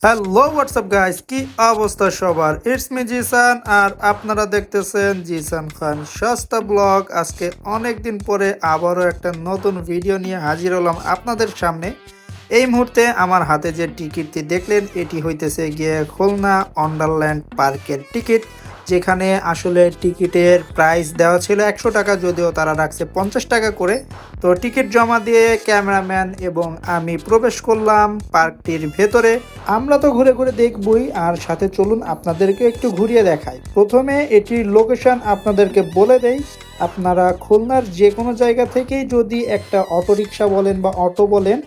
Hello WhatsApp guys, কি অবস্থা সবার? ইটস মি জিসান আর আপনারা দেখতেছেন জিসান খান সস্তা ব্লগ। আজকে অনেক দিন পরে আবারও একটা নতুন ভিডিও নিয়ে হাজির হলাম আপনাদের সামনে। এই মুহূর্তে আমার হাতে যে টিকিটটি দেখলেন এটি হইতেছে গিয়ে খুলনা ওয়ান্ডারল্যান্ড পার্কের টিকিট, যেখানে আসলে টিকিটের প্রাইস দেওয়া ছিল 100 টাকা, যদিও তারা রাখছে 50 টাকা করে। তো টিকিট জমা দিয়ে ক্যামেরাম্যান এবং আমি প্রবেশ করলাম পার্কটির ভেতরে। আমরা তো ঘুরে ঘুরে দেখবই, আর সাথে চলুন আপনাদেরকে একটু ঘুরিয়ে দেখাই। প্রথমে এটির লোকেশন আপনাদেরকে বলে দেই। আপনারা খুলনার যে কোনো জায়গা থেকেই যদি একটা অটোরিকশা বলেন বা অটো বলেন,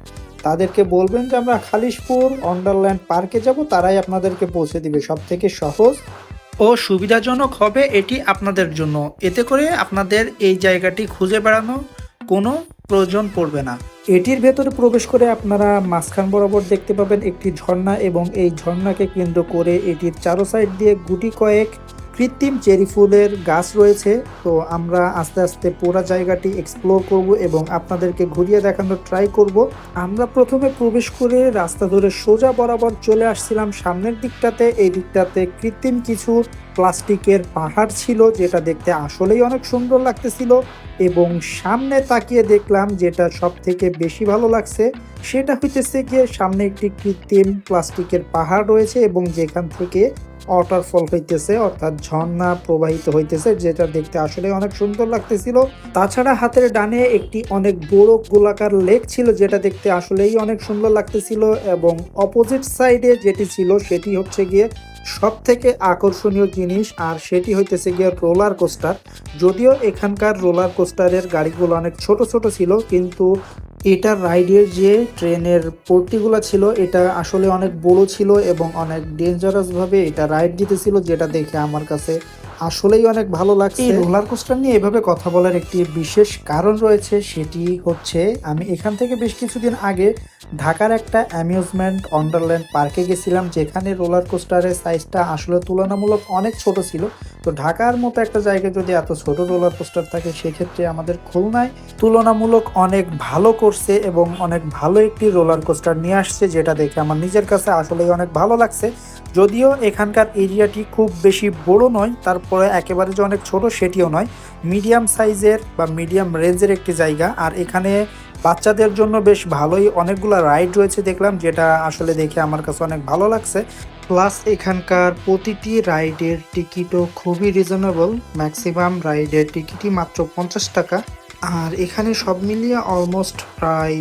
তাদেরকে বলবেন যে আমরা খালিশপুর ওয়ান্ডারল্যান্ড পার্কে যাব, তারাই আপনাদেরকে পৌঁছে দিবে। সব থেকে সহজ ও সুবিধাজনক হবে এটি আপনাদের জন্য। এতে করে আপনাদের এই জায়গাটি খুঁজে বেড়ানো কোনো প্রয়োজন পড়বে না। এটির ভেতরে প্রবেশ করে আপনারা মাঝখান বরাবর দেখতে পাবেন একটি ঝর্ণা, এবং এই ঝর্ণাকে কেন্দ্র করে এটির চারো সাইড দিয়ে গুটি কয়েক কৃত্রিম চেরি ফুলের গাছ রয়েছে। তো আমরা আস্তে আস্তে পুরো জায়গাটি এক্সপ্লোর করব এবং আপনাদেরকে ঘুরিয়ে দেখানোর ট্রাই করব। আমরা প্রথমে প্রবেশ করে রাস্তা ধরে সোজা বরাবর চলে আসছিলাম সামনের দিকটাতে। এই দিকটাতে কৃত্রিম কিছু প্লাস্টিকের পাহাড় ছিল, যেটা দেখতে আসলেই অনেক সুন্দর লাগতেছিল। এবং সামনে তাকিয়ে দেখলাম যেটা সব থেকে বেশি ভালো লাগছে, সেটা হইতেছে গিয়ে সামনে একটি কৃত্রিম প্লাস্টিকের পাহাড় রয়েছে এবং যেখান থেকে ওয়াটারফল হইতেছে, অর্থাৎ ঝর্ণা প্রবাহিত হইতেছে, যেটা দেখতে আসলে অনেক সুন্দর লাগতেছিল। তাছাড়া হাতের ডানে একটি অনেক বড় গোলাকার লেক ছিল, যেটা দেখতে আসলেই অনেক সুন্দর লাগতেছিল। এবং অপোজিট সাইডে যেটি ছিল সেটি হচ্ছে গিয়ে সব থেকে আকর্ষণীয় জিনিস, আর সেটি হইতেছে গিয়ে রোলার কোস্টার। যদিও এখানকার রোলার কোস্টারের গাড়িগুলো অনেক ছোট ছোট ছিল, কিন্তু এটা রাইডের যে ট্রেনের পট্টিগুলো ছিল এটা আসলে অনেক বড় ছিল এবং অনেক ডেঞ্জারাস ভাবে এটা রাইড দিতেছিল, যেটা দেখে আমার কাছে আসলেই অনেক ভালো লাগছে। এই রোলার কোস্টার নিয়ে এভাবে কথা বলার একটি বিশেষ কারণ রয়েছে, সেটি হচ্ছে আমি এখান থেকে বেশ কিছুদিন আগে ঢাকার একটা অ্যামিউজমেন্ট ওয়ান্ডারল্যান্ড পার্কে গেছিলাম, যেখানে রোলার কোস্টারের সাইজটা আসলে তুলনামূলক অনেক ছোট ছিল। তো ঢাকার মতো একটা জায়গায় যদি এত ছোট রোলার কোস্টার থাকে, সেক্ষেত্রে আমাদের খুলনায় তুলনামূলক অনেক ভালো করছে এবং অনেক ভালো একটি রোলার কোস্টার নিয়ে আসছে, যেটা দেখে আমার নিজের কাছে আসলেই অনেক ভালো লাগছে। যদিও এখানকার এরিয়াটি খুব বেশি বড় নয়, তারপরে একেবারে যে অনেক ছোট সেটিও নয়, মিডিয়াম সাইজের বা মিডিয়াম রেঞ্জের একটি জায়গা। আর এখানে বাচ্চাদের জন্য বেশ ভালোই অনেকগুলো রাইড রয়েছে দেখলাম, যেটা আসলে দেখে আমার কাছে অনেক ভালো লাগছে। প্লাস এখানকার প্রতিটি রাইডের টিকিটও খুবই রিজনেবল, ম্যাক্সিমাম রাইডের টিকিটই মাত্র 50 টাকা। আর এখানে সব মিলিয়ে অলমোস্ট প্রায়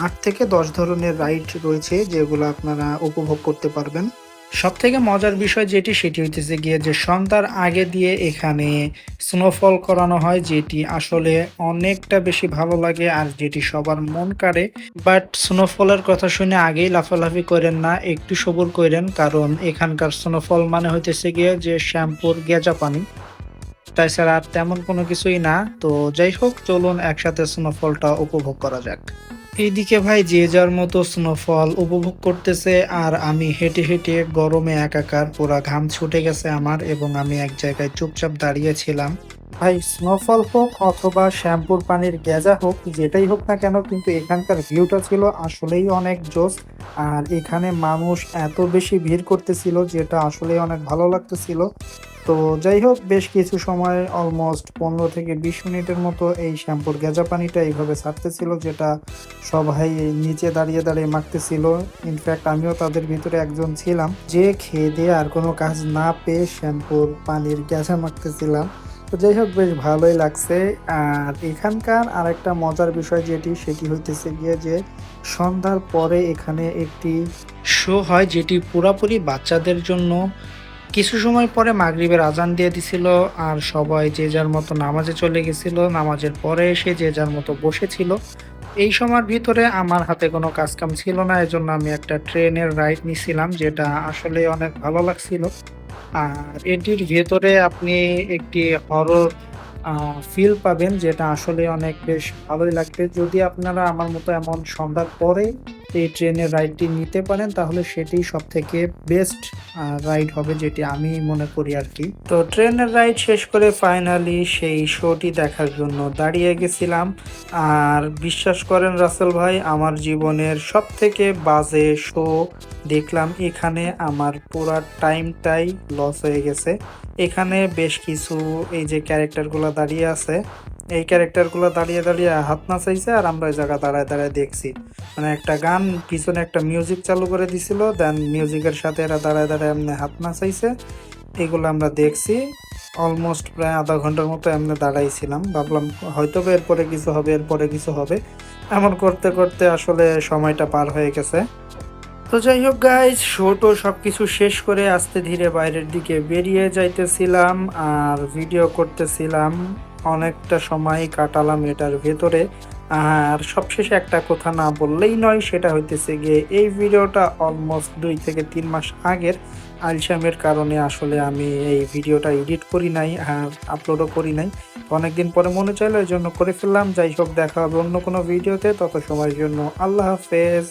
8 থেকে 10 ধরনের রাইড রয়েছে, যেগুলো আপনারা উপভোগ করতে পারবেন। সব থেকে মজার বিষয় যেটি, সেটি হইতেছে গিয়ে যে সন্ধ্যার আগে দিয়ে এখানে স্নোফল করানো হয়, যেটি আসলে অনেকটা বেশি ভালো লাগে আর যেটি সবার মন কাড়ে। বাট স্নোফলের কথা শুনে আগেই লাফালাফি করেন না, একটু সবুর করেন, কারণ এখানকার স্নোফল মানে হইতেছে গিয়ে যে শ্যাম্পুর গেজা পানি, তাছাড়া আর তেমন কোনো কিছুই না। তো যাই হোক, চলুন একসাথে স্নোফলটা উপভোগ করা যাক। এইদিকে ভাই যে যার মতো স্নোফল উপভোগ করতেছে, আর আমি হেঁটে হেঁটে গরমে একাকার, পুরা ঘাম ছুটে গেছে আমার, এবং আমি এক জায়গায় চুপচাপ দাঁড়িয়েছিলাম। ভাই স্নোফল হোক অথবা শ্যাম্পুর পানির গেজা হোক, যেটাই হোক না কেন, কিন্তু এখানকার ভিউটা ছিল আসলেই অনেক জোস। আর এখানে মানুষ এত বেশি ভিড় করতেছিল, যেটা আসলেই অনেক ভালো লাগতেছিল। তো যাই হোক, বেশ কিছু সময় অলমোস্ট 15 থেকে 20 মিনিটের মতো এই শ্যাম্পুর গেজা পানিটা এইভাবে ছাড়তেছিল, যেটা সবাই নিচে দাঁড়িয়ে দাঁড়িয়ে মাখতেছিল। ইনফ্যাক্ট আমিও তাদের ভিতরে একজন ছিলাম, যে খেয়ে দিয়ে আর কোনো কাজ না পেয়ে শ্যাম্পুর পানির গেজা মাখতেছিলাম। তো যাই হোক, বেশ ভালোই লাগছে। আর এখানকার আরেকটা মজার বিষয় যেটি, সেটি হইতেছে গিয়ে যে সন্ধ্যার পরে এখানে একটি শো হয়, যেটি পুরাপুরি বাচ্চাদের জন্য। কিছু সময় পরে মাগরিবের আজান দিয়ে দিছিল, আর সবাই যে যার মতো নামাজে চলে গেছিল। নামাজের পরে এসে যে যার মতো বসেছিল। এই সময়ের ভিতরে আমার হাতে কোনো কাজ কাম ছিল না, এজন্য আমি একটা ট্রেনের রাইড নিছিলাম, যেটা আসলে অনেক ভালো লাগছিল। আর এটির ভেতরে আপনি একটি হরর ফিল পাবেন, যেটা আসলে অনেক বেশ ভালোই লাগবে। যদি আপনারা আমার মতো এমন সন্ধ্যার পরে এই ট্রেনের রাইডটি নিতে পারেন তাহলে সেটি সব থেকে বেস্ট রাইড হবে, যেটি আমি মনে করি আর কি। তো ট্রেনের রাইড শেষ করে ফাইনালি সেই শোটি দেখার জন্য দাঁড়িয়ে গেছিলাম। আর বিশ্বাস করেন রাসেল ভাই, আমার জীবনের সব থেকে বাজে শো দেখলাম এখানে। আমার পুরা টাইমটাই লস হয়ে গেছে। এখানে বেশ কিছু এই যে ক্যারেক্টারগুলো দাঁড়িয়ে আছে, এই ক্যারেক্টারগুলো দাঁড়িয়ে দাঁড়িয়ে হাত নাচাইছে আর আমরা ওই জায়গা দাঁড়ায় দাঁড়ায় দেখছি। মানে একটা গান পিছনে একটা মিউজিক চালু করে দিছিল, দেন মিউজিকের সাথে এরা দাঁড়ায় দাঁড়ায় এমনি হাত নাচাইছে, এগুলো আমরা দেখছি। অলমোস্ট প্রায় আধা ঘন্টার মতো এমনি দাঁড়াইছিলাম, ভাবলাম হয়তো বা এরপরে কিছু হবে, এরপরে কিছু হবে। এমন করতে করতে আসলে সময়টা পার হয়ে গেছে। তো যাই হোক গাইজ, শো টো সবকিছু শেষ করে আস্তে ধীরে বাইরের দিকে বেরিয়ে যাইতেছিলাম আর ভিডিও করতেছিলাম। অনেকটা সময় কাটালাম এটার ভেতরে। আর সবশেষে একটা কথা না বললেই নয়, সেটা হইতেছে গিয়ে এই ভিডিওটা অলমোস্ট 2 থেকে 3 মাস আগের। আলসামের কারণে আসলে আমি এই ভিডিওটা এডিট করি নাই আর আপলোডও করি নাই। অনেকদিন পরে মনে চাইলো, এই জন্য করে ফেললাম। যাই হোক, দেখা হবে অন্য কোনো ভিডিওতে, তত সময়ের জন্য আল্লাহ হাফেজ।